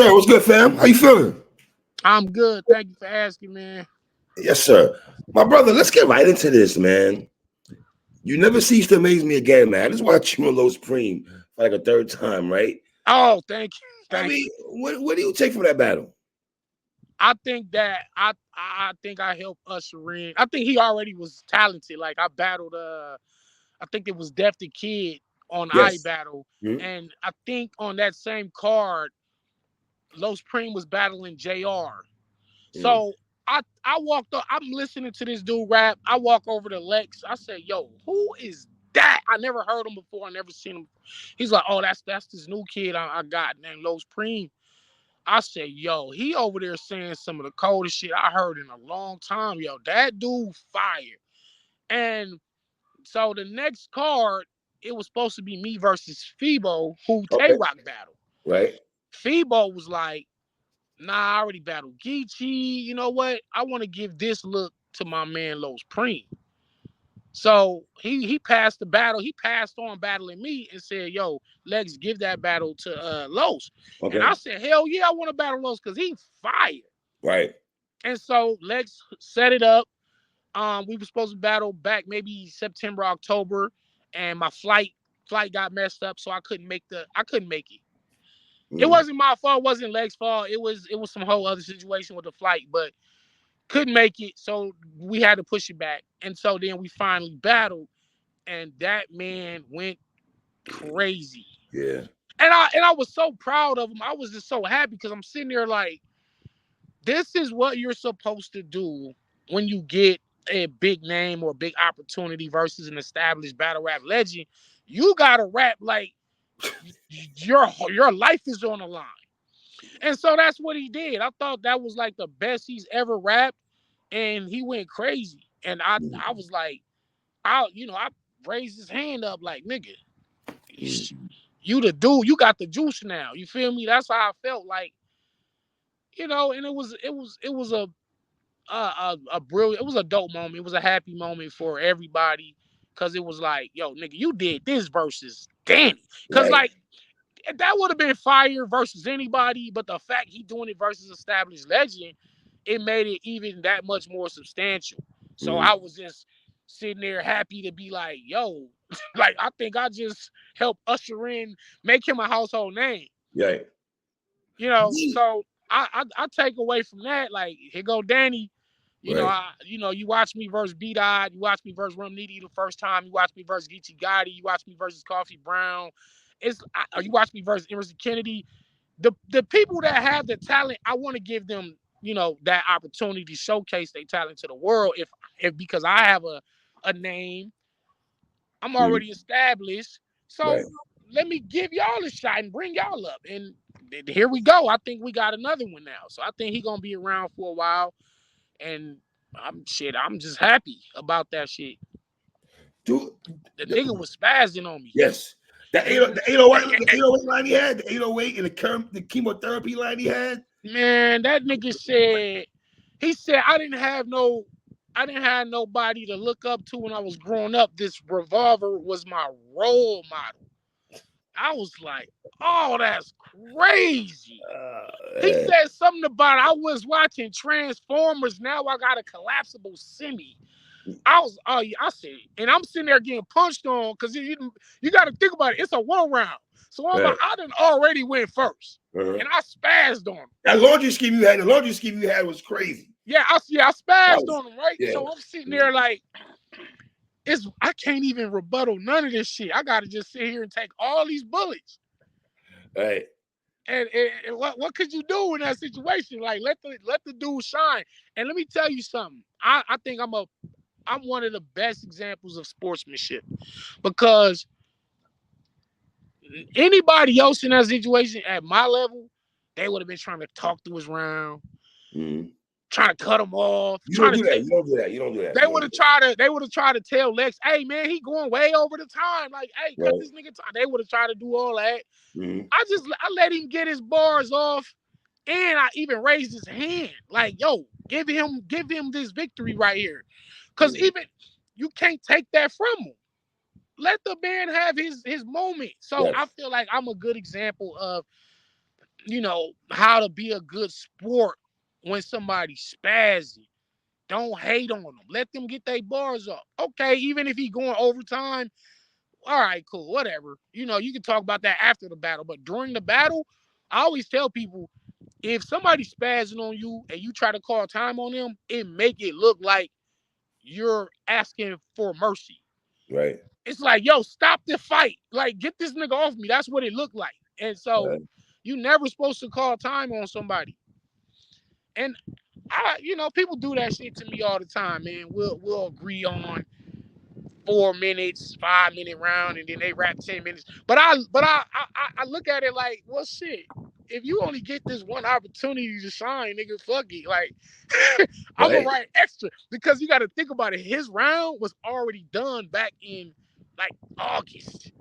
sir. What's good, fam? How you feeling? I'm good. Thank you for asking, man. Yes, sir. My brother, let's get right into this, man. You never cease to amaze me again, man. I just watched you and Los Preeme for like a third time, right? Oh, thank you. I Thank mean, you. what do you take from that battle? I think that I think I helped usher in. I think he already was talented. Like I battled I think it was Def the Kid on I Yes. Battle. Mhm. And I think on that same card, Los Preem was battling JR. Mhm. So I walked up, I'm listening to this dude rap. I walk over to Lex. I say, yo, who is that? I never heard him before. I never seen him. He's like, oh, that's this new kid I got named Los Preem. I said, yo, he over there saying some of the coldest shit I heard in a long time. Yo, that dude fire. And so the next card, it was supposed to be me versus Febo, who Tay Okay. Rock battled. Right. Febo was like, nah, I already battled Geechee. You know what? I want to give this look to my man Los Preem. So he passed the battle. He passed on battling me and said, yo, Lex, give that battle to Los. And I Okay. said, hell yeah, I want to battle Los because he fired. Right. And so Lex set it up. We were supposed to battle back maybe September, October, and my flight got messed up, so I couldn't make it. It Mhm. wasn't my fault, it wasn't Leg's fault. It was some whole other situation with the flight, but couldn't make it, so we had to push it back. And so then we finally battled, and that man went crazy. Yeah. And I was so proud of him. I was just so happy because I'm sitting there like, this is what you're supposed to do when you get a big name or big opportunity versus an established battle rap legend. You gotta rap like your life is on the line. And so that's what he did. I thought that was like the best he's ever rapped, and he went crazy. And Mhm. I was like, I raised his hand up like, nigga, Mhm. you the dude, you got the juice now. You feel me? That's how I felt like, and it was a brilliant, it was a dope moment. It was a happy moment for everybody because it was like, yo, nigga, you did this versus Danny. Because Right. like that would have been fire versus anybody, but the fact he doing it versus established legend, it made it even that much more substantial. So Mhm. I was just sitting there happy to be like, yo, like I think I just helped usher in, make him a household name. Right. So I take away from that, like, here go Danny. Right. You watch me versus B Dot, you watch me versus Rum Nitty the first time, you watch me versus Geechee Gotti, you watch me versus Coffee Brown. You watch me versus Emerson Kennedy. The people that have the talent, I want to give them, that opportunity to showcase their talent to the world. If because I have a name, I'm Mhm. already established. So Right. let me give y'all a shot and bring y'all up. And here we go. I think we got another one now. So I think he gonna be around for a while. And I'm just happy about that shit. Dude. The nigga was spazzing on me. Yes. The 808 line he had, the 808 and the chemotherapy line he had. Man, that nigga said, I didn't have nobody to look up to when I was growing up. This revolver was my role model. I was like, oh, that's crazy. He Man. said something about I was watching Transformers. Now I got a collapsible semi. I said, and I'm sitting there getting punched on because you got to think about it. It's a 1 round. So I'm like, Right. I done already went first. Uh-huh. And I spazzed on him. The laundry scheme you had was crazy. I That spazzed was, on him, right? yeah. So I'm sitting there like, I can't even rebuttal none of this shit. I gotta just sit here and take all these bullets. Right. And what could you do in that situation? Like let the dude shine. And let me tell you something. I think I'm one of the best examples of sportsmanship because anybody else in that situation at my level, they would have been trying to talk through his round, Mhm. trying to cut him off, You don't trying to do that. take. You don't do that. You don't do that. They You don't would do have tried to. They would have tried to tell Lex, "Hey man, he going way over the time. Like, hey, that. cut Right. this nigga time." They would have tried to do all that. Mhm. I let him get his bars off, and I even raised his hand, like, "Yo, give him this victory right here," because Mhm. even you can't take that from him. Let the man have his moment. So Yes. I feel like I'm a good example of how to be a good sport when somebody's spazzing. Don't hate on them. Let them get their bars up. Okay, even if he going overtime, all right, cool, whatever. You can talk about that after the battle, but during the battle, I always tell people, if somebody's spazzing on you and you try to call time on them, it make it look like you're asking for mercy. Right. It's like, yo, stop the fight. Like, get this nigga off me. That's what it looked like. And so Right. you never supposed to call time on somebody. And people do that shit to me all the time, man. We'll agree on 4 minutes, 5 minute round, and then they rap 10 minutes. But I look at it like, well, shit. If you only get this one opportunity to shine, nigga, fuck it. Like, I'm gonna Right. write extra because you got to think about it. His round was already done back in like August,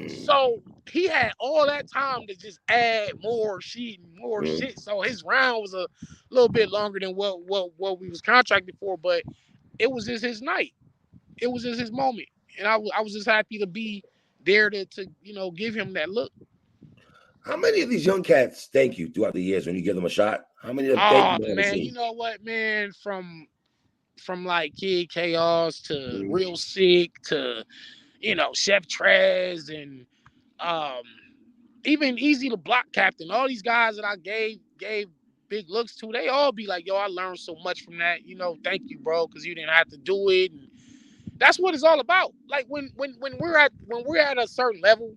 so he had all that time to just add more shit and more shit. So his round was a little bit longer than what we was contracted for, but it was just his night. It was just his moment, and I was just happy to be there to give him that look. How many of these young cats thank you throughout the years when you give them a shot? How many of them thank Oh you behind the man, you scenes? know what, man? From like Kid Chaos to Mhm. Real Sick to Chef Trez and um even Easy the Block Captain, all these guys that I gave big looks to, they all be like, yo, I learned so much from that. Thank you, bro, because you didn't have to do it. And that's what it's all about. Like when we're at a certain level,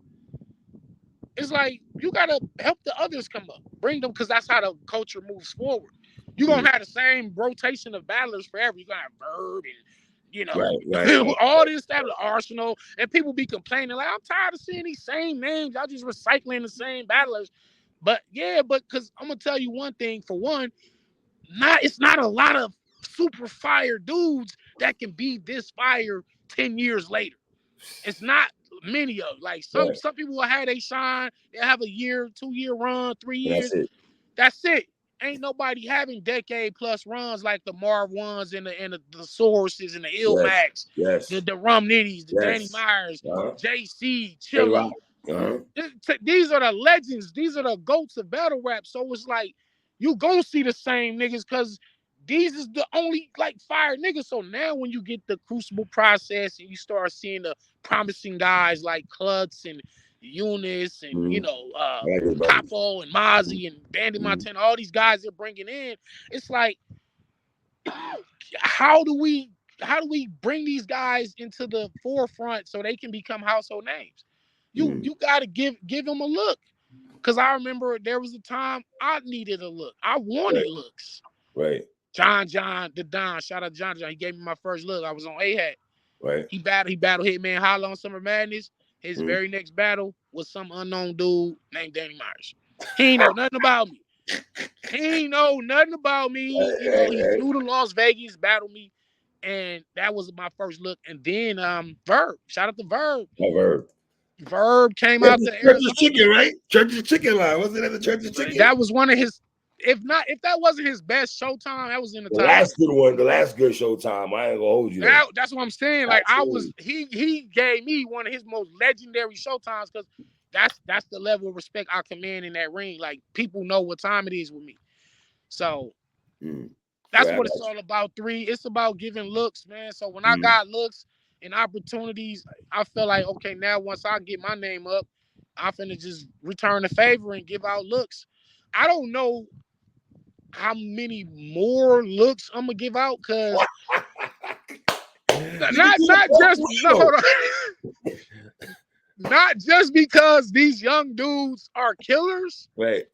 it's like you gotta help the others come up, bring them, because that's how the culture moves forward. You're gonna have the same rotation of battlers forever. You're gonna have Verb and Right. all this stuff, the Arsenal, and people be complaining like, I'm tired of seeing these same names. Y'all just recycling the same battlers. But yeah, because I'm gonna tell you one thing. For one, it's not a lot of super fire dudes that can be this fire 10 years later. It's not many of them. Like some Right. some people will have they shine, they'll have a year, 2 year run, three And that's years. it. That's it. Ain't nobody having decade plus runs like the Marv ones and the Sources and the Yes. Illmax, Yes. the Rum Nitties, the Danny Yes. Myers, Uh-huh. JC, Hey, Rock. Chili. These are the legends. These are the goats of battle rap. So it's like you gonna see the same niggas because these is the only like fire niggas. So now when you get the crucible process and you start seeing the promising guys like Klutz and Eunice and I like his buddies. Capo and Mozzie and Bandy Montana, all these guys they're bringing in. It's like how do we bring these guys into the forefront so they can become household names? You got to give them a look. Because I remember there was a time I needed a look. I wanted looks. Right. John, the Don, shout out John. He gave me my first look. I was on A-Hat. Right. He battled Hitman Holla on Summer Madness. His very next battle was some unknown dude named Danny Myers. He ain't know nothing about me. He flew to Las Vegas, battled me, and that was my first look. And then Verb, shout out to Verb. Verb. Verb came out to Church's Arizona. Chicken, right? Church's Chicken line. Wasn't it the Church's Chicken? That was one of his. If that wasn't his best Showtime, that was in the top. Last good one, the last good Showtime. I ain't gonna hold you. That's what I'm saying. Like he gave me one of his most legendary Showtimes because that's the level of respect I command in that ring. Like people know what time it is with me. So that's what it's all about. 3. It's about giving looks, man. So when I got looks and opportunities, I feel like okay, now once I get my name up, I'm finna just return the favor and give out looks. I don't know how many more looks I'm gonna give out because not just because these young dudes are killers, right?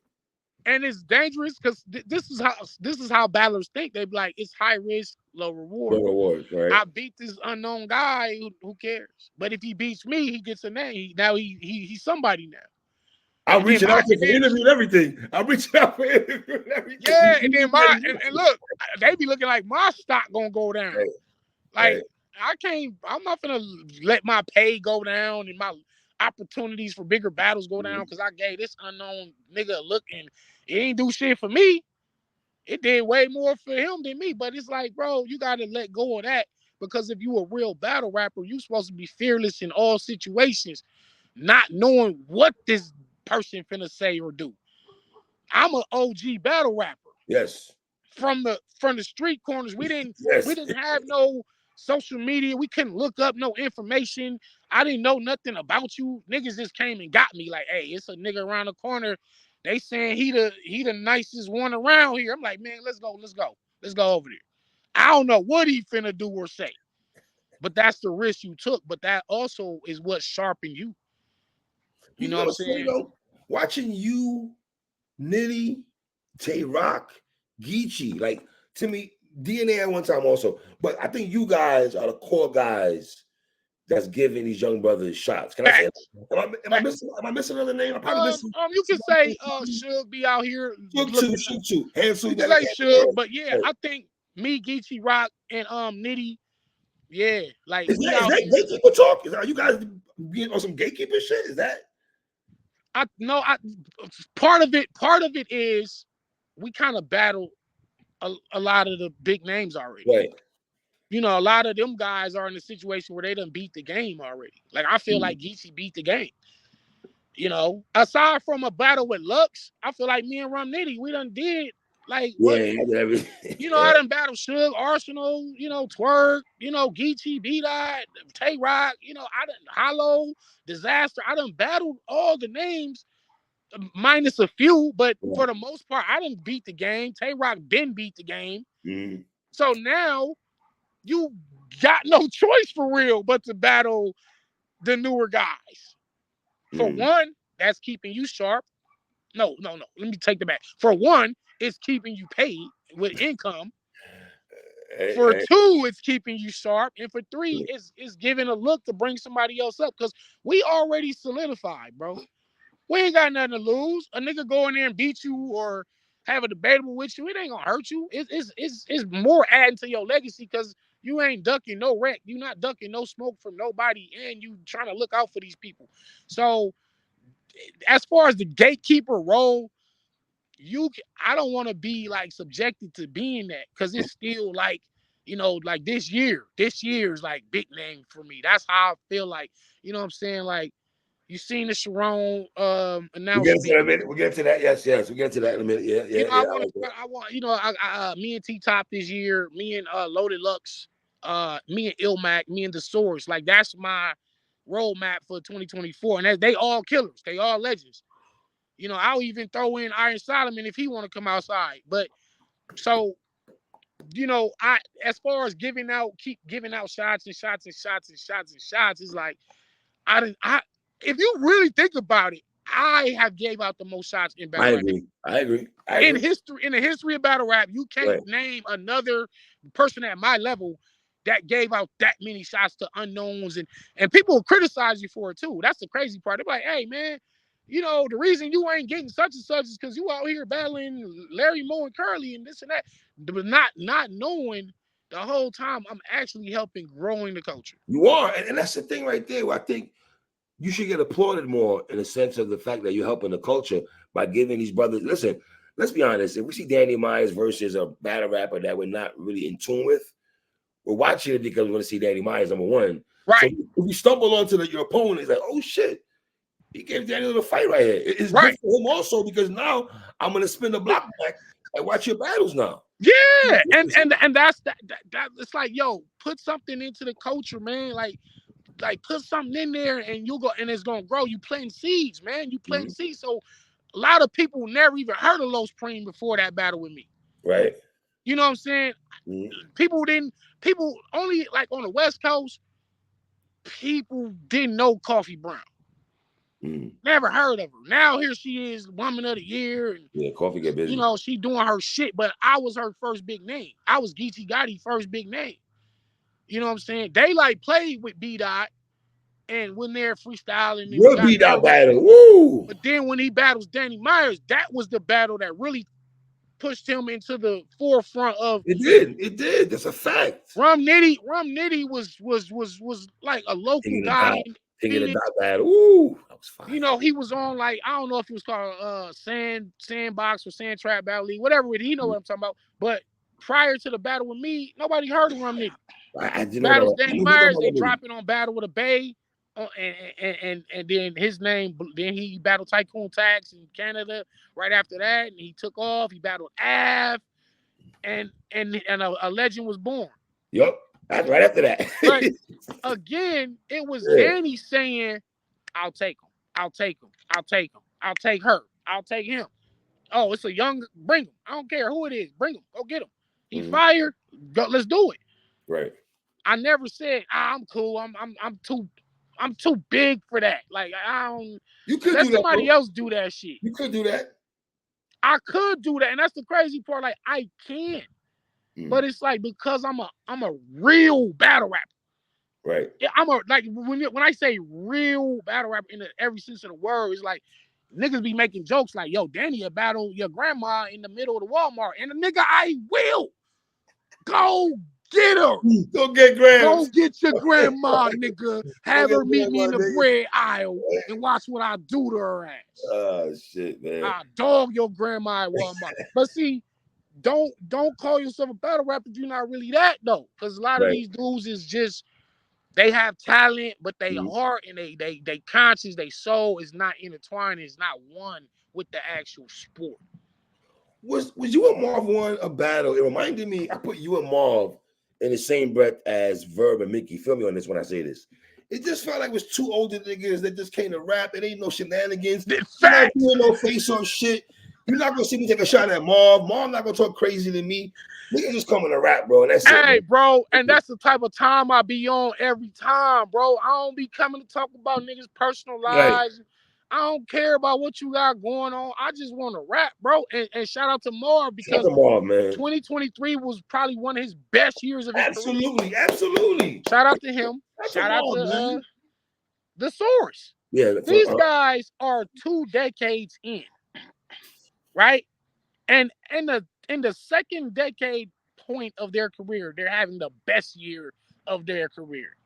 And it's dangerous because this is how battlers think. They be like, it's high risk, low reward. Low reward, right? I beat this unknown guy. Who cares? But if he beats me, he gets a name. He's somebody now. I'm reaching out for interview and everything. I'm reaching out for interview and everything. Yeah, and then and look, they be looking like my stock gonna go down. Right. Like I'm not gonna let my pay go down and my opportunities for bigger battles go down because I gave this unknown nigga a look and it ain't do shit for me. It did way more for him than me. But it's like, bro, you gotta let go of that because if you a real battle rapper, you supposed to be fearless in all situations, not knowing what this person finna say or do. I'm an OG battle rapper. Yes. From the street corners. We Yes. didn't have no social media. We couldn't look up no information. I didn't know nothing about you. Niggas just came and got me like, hey, it's a nigga around the corner. They saying he the nicest one around here. I'm like, man, let's go over there. I don't know what he finna do or say, but that's the risk you took. But that also is what sharpened you. You know what I'm saying? Watching you, Nitty, Tay Rock, Geechee, like to me, DNA at one time also. But I think you guys are the core guys that's giving these young brothers shots. Can I say that? Am I missing another name? I'm probably missing. You can say Suge be out here. Shoot too. You can say Suge, but yeah, I think me, Geechee, Rock, and Nitty, yeah, like is we that out here. gatekeeper talk? Are you guys being on some gatekeeper shit? Is that? Part of it is we kind of battle a lot of the big names already. Right. You know, a lot of them guys are in a situation where they done beat the game already. Like I feel like Geechee beat the game. You know, aside from a battle with Lux, I feel like me and Rum Nitty, we done did like what? You know, I done battled Suge, Arsenal, you know, Twerk, you know, Geechee, B-Dot, Tay Rock, you know, I done Hollow, Disaster. I done battled all the names, minus a few, but for the most part, I didn't beat the game. Tay Rock been beat the game. So now you got no choice for real but to battle the newer guys. For one, that's keeping you sharp. No. Let me take that back. For one, it's keeping you paid with income. For two, it's keeping you sharp. And for three, it's giving a look to bring somebody else up. Because we already solidified, bro. We ain't got nothing to lose. A nigga go in there and beat you or have a debatable with you, it ain't gonna hurt you. It's more adding to your legacy because you ain't ducking no wreck. You not ducking no smoke from nobody, and you trying to look out for these people. So as far as the gatekeeper role, I don't want to be like subjected to being that because it's still like, you know, like this year's like big name for me. That's how I feel like, you know what I'm saying? Like, you seen the Charron announcement. We'll get to that. Yes. We'll get to that in a minute. Yeah. You know, I want, you know, me and T-Top this year, me and Loaded Lux, me and Ilmac, me and the Source. Like, that's my roadmap for 2024. And they all killers. They all legends. You know, I'll even throw in Iron Solomon if he want to come outside. But so, you know, as far as keep giving out shots, it's like if you really think about it, I have gave out the most shots in battle rap. I agree. In the history of battle rap, you can't name another person at my level that gave out that many shots to unknowns, and people will criticize you for it too. That's the crazy part. They're like, hey man, you know, the reason you ain't getting such and such is because you out here battling Larry Moe and Curly and this and that, but not knowing the whole time I'm actually helping growing the culture. You are, and that's the thing right there. Where I think you should get applauded more in the sense of the fact that you're helping the culture by giving these brothers. Listen, let's be honest. If we see Danny Myers versus a battle rapper that we're not really in tune with, we're watching it because we want to see Danny Myers, number one. Right. So if you stumble onto your opponent, it's like, oh shit, he gave Danny a little fight right here. It's right good for him also because now I'm going to spin the block back and watch your battles now. Yeah, and that's that. It's like, yo, put something into the culture, man. Like put something in there and you'll go and it's gonna grow. You planting seeds, man. You planting seeds. So a lot of people never even heard of Los Preeme before that battle with me. Right. You know what I'm saying? People only like on the West Coast, people didn't know Coffee Brown. Never heard of her. Now here she is, Woman of the Year. And, yeah, Coffee get busy. You know, she doing her shit, but I was her first big name. I was Geechee Gotti's first big name. You know what I'm saying? They like played with B-Dot and when they're freestyling. Good B-Dot battle. Woo! But then when he battles Danny Myers, that was the battle that really pushed him into the forefront of. It did. That's a fact. Rum Nitty was like a local guy. Thinking the dot battle. Ooh, that was fine. You know, he was on like, I don't know if it was called Sandbox or Sand Trap Battle League, whatever it is, you know what I'm talking about. But prior to the battle with me, nobody heard of Rum Nitty. Battles Danny Myers, they drop it on Battle with a Bay. And then his name. Then he battled Tycoon Tax in Canada. Right after that, and he took off. He battled Av, and a legend was born. Yep, that's right after that. But again, it was Danny saying, "I'll take him. I'll take him. I'll take him. I'll take her. I'll take him. Oh, it's a young. Bring him. I don't care who it is. Bring him. Go get him. He fired. Go, let's do it." Right. I never said, I'm cool. I'm too big for that. Like I don't. You could let do that. Somebody else do that shit. You could do that. I could do that, and that's the crazy part. Like I can, but it's like because I'm a real battle rapper. Right. Yeah, I'm a like when I say real battle rapper in every sense of the word, it's like niggas be making jokes like, "Yo, Danny will battle your grandma in the middle of the Walmart," and the nigga, I will go get her. Go get grandma. Go get your grandma, nigga. Have her meet me in the bread aisle and watch what I do to her ass. Oh shit, man. I dog your grandma at Walmart. But see, don't call yourself a battle rapper if you're not really that though. Because a lot of these dudes is just they have talent, but they heart and they conscience, they soul is not intertwined, is not one with the actual sport. Was you and Marv won a battle? It reminded me, I put you and Marv in the same breath as Verb and Mickey. Feel me on this when I say this. It just felt like it was two older niggas that just came to rap. It ain't no shenanigans. You're not doing no face on shit. You're not gonna see me take a shot at Marv. Marv not gonna talk crazy to me. Niggas just coming to rap, bro. And that's hey, it, bro, and that's the type of time I be on every time, bro. I don't be coming to talk about niggas' personal lives. Right. I don't care about what you got going on. I just want to rap, bro. And shout out to Marv because 2023 was probably one of his best years of his career. Absolutely. Shout out to him. Shout out to the source. Yeah, these guys are 2 decades in, right? And in the second decade point of their career, they're having the best year of their career.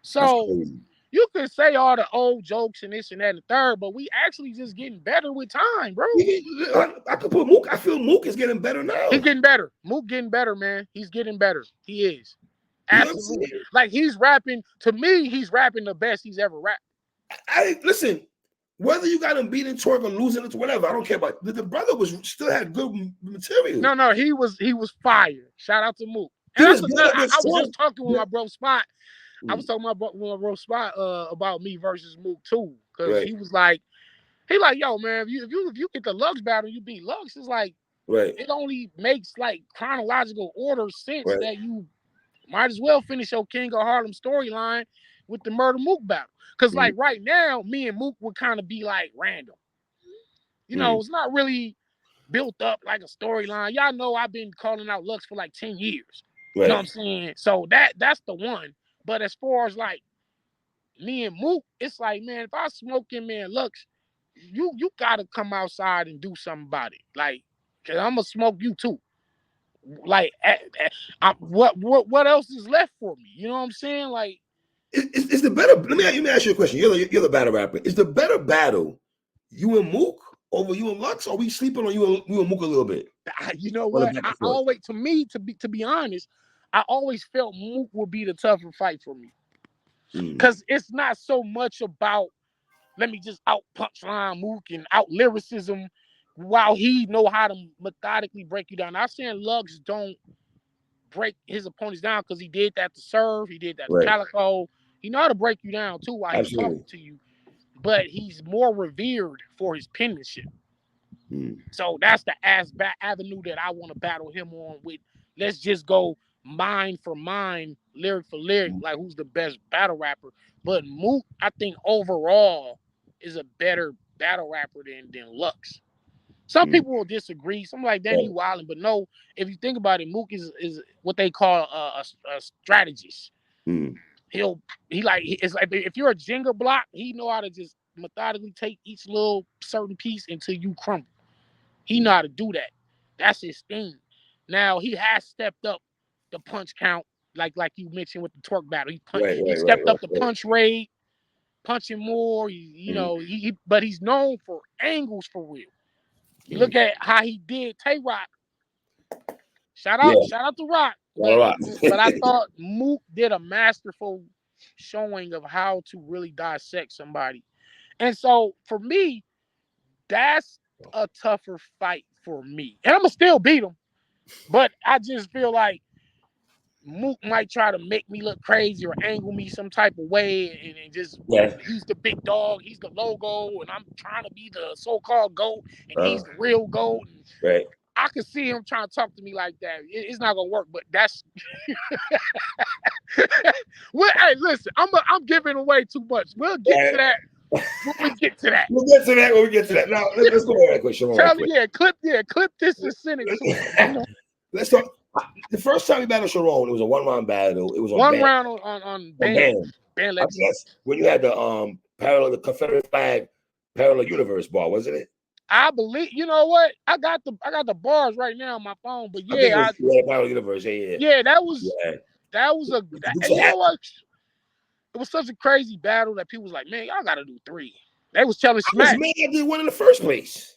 So you can say all the old jokes and this and that and the third, but we actually just getting better with time, bro. I could put Mook. I feel Mook is getting better now. He's getting better. Mook getting better, man. He's getting better. He is. Absolutely. Like he's rapping, to me, he's rapping the best he's ever rapped. Listen, whether you got him beating Twerk or losing it, whatever, I don't care about. The brother still had good material. No, he was fire. Shout out to Mook. And I was just talking with my bro Spot. I was talking with my bro Spot about me versus Mook too, because he was like, yo, man, if you get the Lux battle, you beat Lux. It's like, it only makes like chronological order sense that you might as well finish your King of Harlem storyline with the Murder Mook battle. Because like right now, me and Mook would kind of be like random. You know, it's not really built up like a storyline. Y'all know I've been calling out Lux for like 10 years. You know what I'm saying? So that's the one. But as far as like me and Mook, it's like, man, if I smoke him, man, Lux, you gotta come outside and do something about it. Like, cause I'm gonna smoke you too. Like, what else is left for me? You know what I'm saying? Like, is the better? Let me ask you a question. You're the battle rapper. Is the better battle you and Mook over you and Lux? Or are we sleeping on you and Mook a little bit? You know what? I always, to be honest, I always felt Mook would be the tougher fight for me. Because it's not so much about let me just out punchline Mook and out lyricism while he know how to methodically break you down. I'm saying Lux don't break his opponents down because he did that to Serve, he did that to Calico. He know how to break you down too while he's talking to you. But he's more revered for his penmanship. So that's the avenue that I want to battle him on with. Let's just go mind for mind, lyric for lyric, like who's the best battle rapper. But Mook, I think overall is a better battle rapper than Lux. Some people will disagree. Some like Danny Wildin, but no, if you think about it, Mook is what they call a strategist. It's like if you're a Jenga block, he know how to just methodically take each little certain piece until you crumble. He know how to do that. That's his thing. Now he has stepped up the punch count, like you mentioned with the Twerk battle. He stepped up the punch rate, punching more. But he's known for angles for real. You look at how he did Tay Rock. Shout out to Rock. But I thought Mook did a masterful showing of how to really dissect somebody. And so for me, that's a tougher fight for me. And I'm gonna still beat him, but I just feel like Mook might try to make me look crazy or angle me some type of way, and just he's the big dog, he's the logo, and I'm trying to be the so-called GOAT, and he's the real GOAT. Right. I can see him trying to talk to me like that. It's not gonna work, but that's. Well, hey, listen, I'm giving away too much. We'll get to that when we get to that. We'll get to that when we get to that. Now let's go back quick, Charron. Tell me, clip this and send it to me. You know? Let's talk. The first time we battled Charron, it was a 1-round battle. It was on one round on band that's when you had the Confederate flag parallel universe bar, wasn't it? I believe. You know what? I got the bars right now on my phone, but yeah, parallel universe. Yeah, that was you know what? It was such a crazy battle that people was like, man, y'all got to do 3. They was telling Smack. I did 1 in the first place.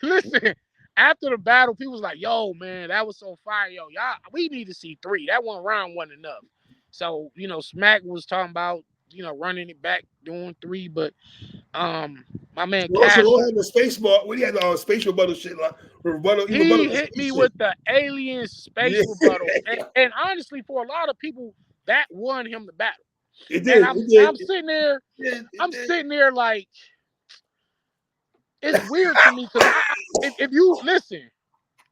Listen. After the battle, people was like, yo, man, that was so fire. Yo, y'all, we need to see 3. That 1 round wasn't enough. So, Smack was talking about, running it back, doing 3. But my man Cash had the space bar. We had the space rebuttal shit. He hit me with the alien space rebuttal. And honestly, for a lot of people, that won him the battle. It did. I'm sitting there. Sitting there like, it's weird to me because if you listen,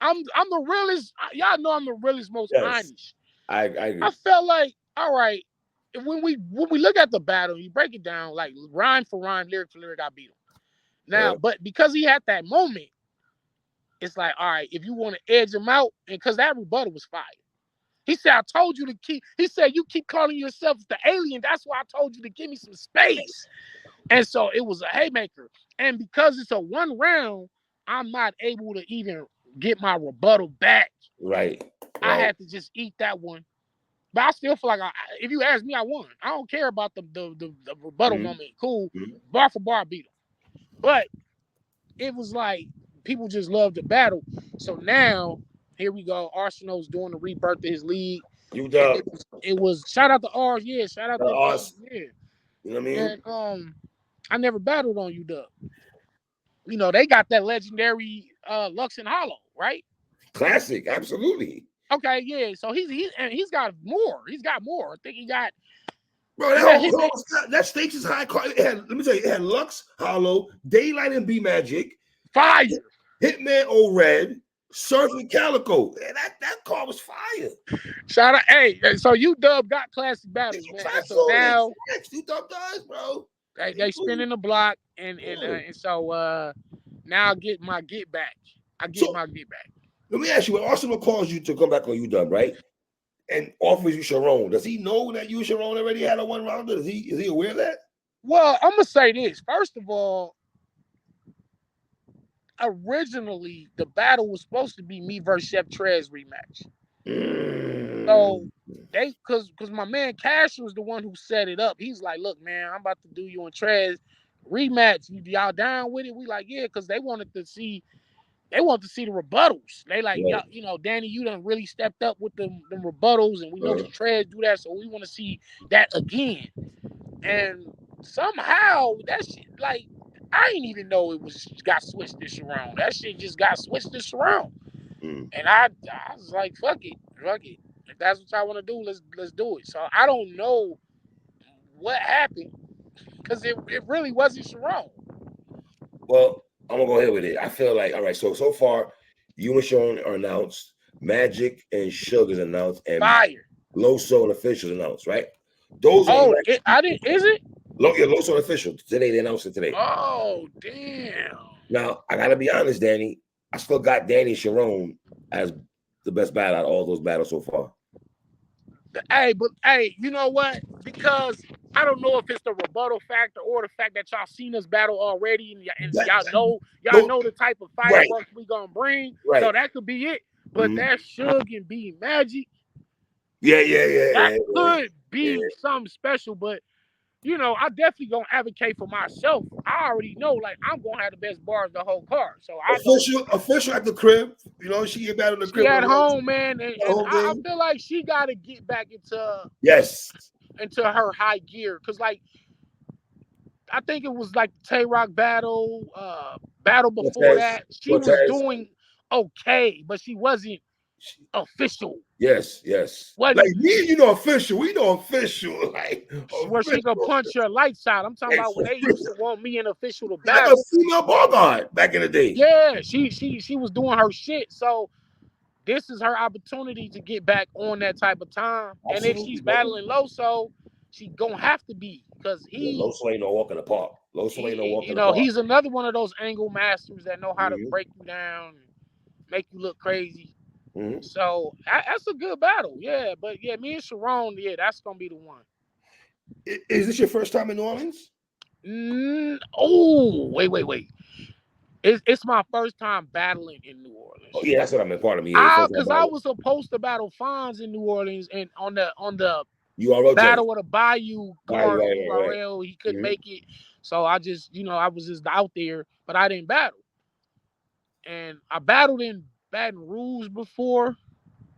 I'm the realest. Y'all know I'm the realest, most honest. I agree. I felt like, all right, when we look at the battle, you break it down like rhyme for rhyme, lyric for lyric, I beat him. Now, but because he had that moment, it's like, all right, if you want to edge him out, and because that rebuttal was fire. He said, I told you to keep. He said, you keep calling yourself the alien. That's why I told you to give me some space. And so it was a haymaker. And because it's a 1 round, I'm not able to even get my rebuttal back. Right. I had to just eat that one. But I still feel like if you ask me, I won. I don't care about the rebuttal moment. Cool. Bar for bar, I beat him. But it was like people just loved the battle. So now, here we go. Arsenal's doing the rebirth of his league. Udubb. It was shout out to Ars. Yeah, shout out to Ars. Yeah. You know what I mean? And I never battled on Udubb. They got that legendary Lux and Hollow, right? Classic, absolutely. Okay, yeah. So he's got more. He's got more. I think he got. Bro, that stakes is high. Let me tell you, it had Lux, Hollow, Daylight, and B Magic. Fire. Hitman O-Red, Surfing Calico. That card was fire. Shout out. Hey, so Udubb got classic battles, man. So now Udubb does, bro. They spinning the block, and so now I get my get back. My get back. Let me ask you: when Arsenal calls you to come back on Udubb, right, and offers you Charron, does he know that you and Charron already had a 1 rounder? Is he aware of that? Well, I'm gonna say this. First of all, originally the battle was supposed to be me versus Chef Trez rematch. So because my man Cash was the one who set it up. He's like, look, man, I'm about to do you and Trez rematch. Y'all down with it? We like, yeah, because they wanted to see the rebuttals. They like, Danny, you done really stepped up with them rebuttals, and we know Trez do that, so we want to see that again. And somehow that shit, like, I didn't even know it got switched to Charron. That shit just got switched to Charron. And I was like, fuck it. If that's what y'all want to do, let's do it. So I don't know what happened because it really wasn't Charron. Well, I'm gonna go ahead with it. I feel like, all right, so far, you and Charron are announced, Magic and Suge is announced, and Fire. Loso and Official is announced, right? Those I didn't. Is it? Loso and Official today. They announced it today. Oh damn! Now I gotta be honest, Danny. I still got Danny Charron as the best battle out of all those battles so far. Hey, you know what? Because I don't know if it's the rebuttal factor or the fact that y'all seen us battle already, and y'all know the type of fireworks we gonna bring. Right. So that could be it. But that Suge and B Magic. Yeah. That could be something special, but I definitely gonna advocate for myself. I already know, like, I'm gonna have the best bars the whole card. So official at the crib. She get back in the crib. She at home, man, and I feel like she gotta get back into. Yes. into her high gear. Cause like I think it was like the Tay-Rock battle before Cortez, that. She was Cortez. doing okay, but she wasn't official. Yes. Like Wasn't me, you know, official. We know official, like where she could official. punch your lights out. I'm talking about when they used to want me and official to Like a battle. female ball guard back in the day. Yeah, she was doing her shit. So this is her opportunity to get back on that type of time. And if Absolutely, she's brother. battling Loso, she gonna have to be because Yeah, Loso ain't no walk in the park. Loso ain't no walk you in the know, park. he's another one of those angle masters that know how to Mm-hmm. break you down and make you look crazy. Mm-hmm. So that's a good battle. Yeah, but yeah, me and Charron, yeah, that's gonna be the one. Is this your first time in New Orleans? Oh, wait. It's my first time battling in New Orleans. Oh yeah, that's what I meant. Pardon me. Yeah, Because I was supposed to battle Fonz in New Orleans and on the URL Battle of the Bayou card for right. URL. He couldn't make it, so I just I was just out there, but I didn't battle. And I battled in Baton Rouge before.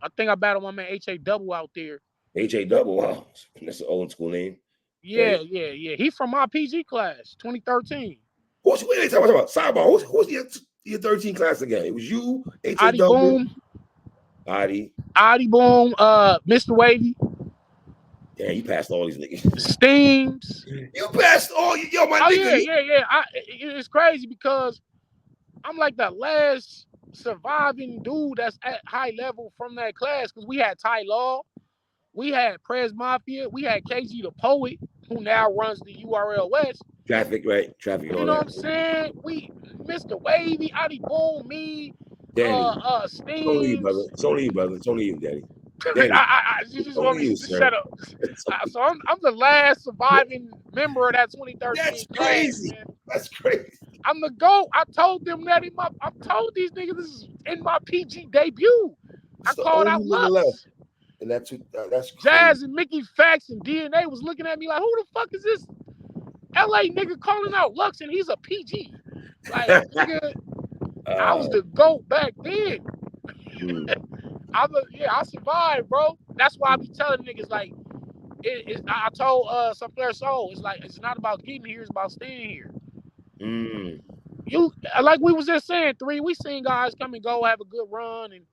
I think I battled my man H.A. out there. H.A. Wow, that's an old school name. Yeah. He from my PG class, 2013. Wait, talking about sidebar. Who's your 13 class again? It was you, H.A. Adi Boom. Adi Boom, Mr. Wavy. Yeah, you passed all these niggas. Steams. You passed all my nigga. Yeah. It's crazy because I'm like the last surviving dude that's at high level from that class because we had Ty Law, we had Prez Mafia, we had KG the Poet, who now runs the URL West. Traffic, right? Traffic. You know what I'm saying? We Mr. Wavy, Adi Boom, me, Danny. Steams. It's only you, brother. It's only you, brother. It's only you, Daddy. You just want me to shut up. So I'm the last surviving member of that 2013 That's class, crazy. man. That's crazy. I'm the GOAT. I told them that I told these niggas this is in my PG debut. I called out Lux. And that's crazy. Jazz and Mickey Fax and DNA was looking at me like, who the fuck is this LA nigga calling out Lux and he's a PG? Like, nigga, I was the GOAT back then. I survived, bro. That's why I be telling niggas like, I told some player soul, it's like it's not about getting here, it's about staying here. You like we was just saying, we seen guys come and go, have a good run, and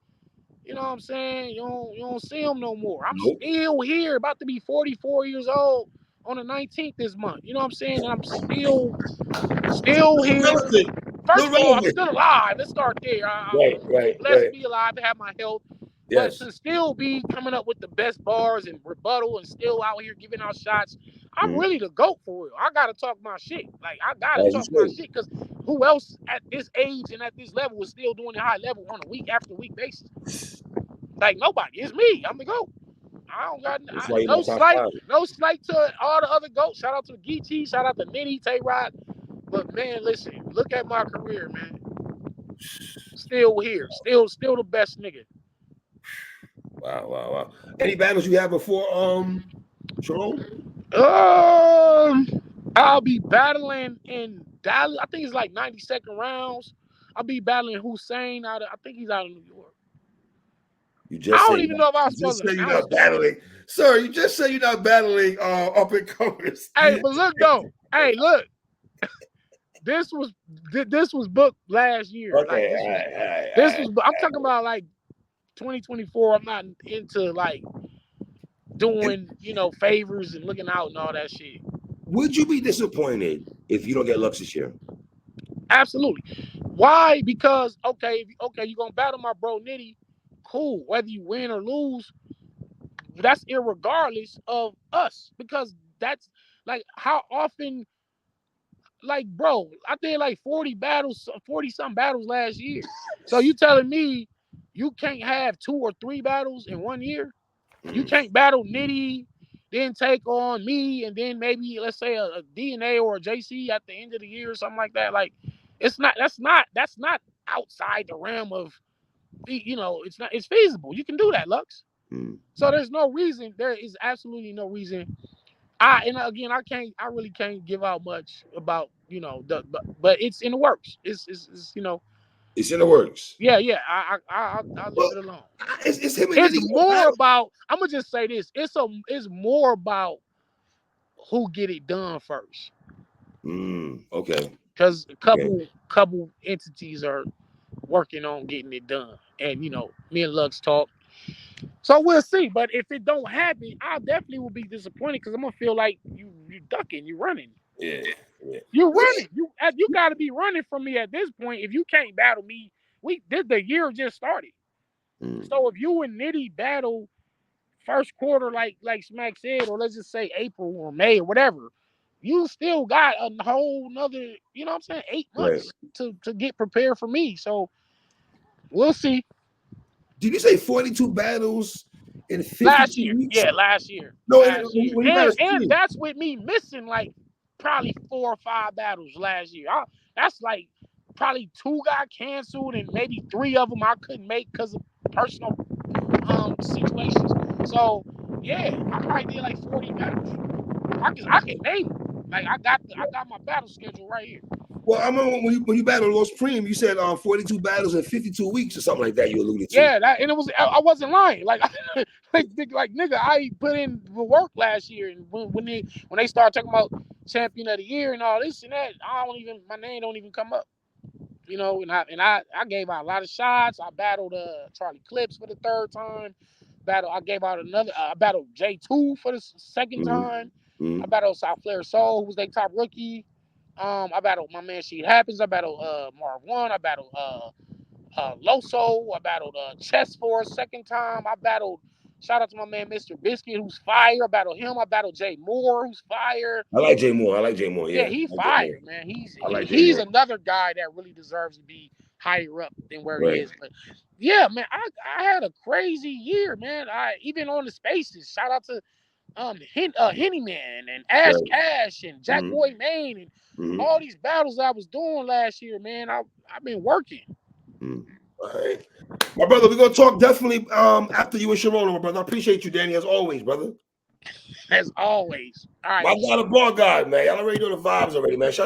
you know what I'm saying? You don't see them no more. I'm still here, about to be 44 years old on the 19th this month. You know what I'm saying? And I'm still here. First of all, I'm still alive. Let's start there. I'm blessed to be alive, to have my health. Yes. But to still be coming up with the best bars and rebuttal and still out here giving out shots, I'm really the GOAT for real. I gotta talk my shit. Like I gotta talk my shit because who else at this age and at this level is still doing the high level on a week after week basis? Like nobody. It's me. I'm the GOAT. I don't got no slight to all the other GOATs. Shout out to Geechee, shout out to Nitty, Tay-Rock. But man, listen, look at my career, man. Still here. Still the best nigga. Wow. Any battles you had before Charron? I'll be battling in Dallas. I think it's like 90-second rounds. I'll be battling Hussein I think he's out of New York. I don't even know if I was supposed to you're not battling. Sir, you just say you're not battling up and comers. Hey, but look though. Hey, look. This was booked last year. Okay, this was I'm talking about like 2024. I'm not into like doing, favors and looking out and all that shit. Would you be disappointed if you don't get Lux this year? Absolutely. Why? Because you're gonna battle my bro Nitty. Cool. Whether you win or lose, that's irregardless of us. Because that's like how often, like, bro, I did like 40 something battles last year. So you telling me you can't have 2 or 3 battles in 1 year? You can't battle Nitty, then take on me, and then maybe let's say a DNA or a JC at the end of the year or something like that. Like, that's not outside the realm of it's feasible. You can do that, Lux. So there's no reason. There is absolutely no reason. I really can't give out much about but it's in the works. It's It's in the works. Yeah. I'll leave it alone. It's him. It's more about. I'm gonna just say this. It's more about who get it done first. Okay. Because a couple entities are working on getting it done. And me and Lux talk. So we'll see. But if it don't happen, I definitely will be disappointed because I'm gonna feel like you ducking, you running. Yeah. You're running. You got to be running from me at this point. If you can't battle me, we did the year just started. So if you and Nitty battle first quarter, like Smack said, or let's just say April or May or whatever, you still got a whole nother, 8 months to get prepared for me. So we'll see. Did you say 42 battles in 52 Last year, weeks? yeah, last year, No, and when you battled and Preeme. that's with me missing like probably 4 or 5 battles last year. That's like probably 2 got canceled and maybe 3 of them I couldn't make because of personal situations. So yeah, I probably did like 40 battles. I can name them. Like I got my battle schedule right here. Well, I remember when you battled Los Preeme, you said 42 battles in 52 weeks or something like that. You alluded to. Yeah, and it was I wasn't lying. Like nigga, I put in the work last year, and when they start talking about champion of the year and all this and that, my name don't even come up. And I gave out a lot of shots. I battled Charlie Clips for the 3rd time. I gave out another. I battled J2 for the 2nd time. I battled South Flare Soul, who was their top rookie. I battled my man She Happens. I battled Marv One. I battled Loso. I battled Chess for a 2nd time. I battled. Shout out to my man Mr. Biscuit, who's fire. I battled him. I battled Jay Moore, who's fire. I like Jay Moore. Yeah, he's fire, man. He's another guy that really deserves to be higher up than where he is. But yeah, man, I had a crazy year, man. Even on the spaces. Shout out to Henny Man and Ash Cash and Jack Boy Maine and all these battles I was doing last year, man. I've been working. All right. My brother, we're gonna talk definitely after you and Charron, my brother. I appreciate you, Danny, as always, brother. As always. All right. I got a bar guy, man. Y'all already know the vibes already, man. Shout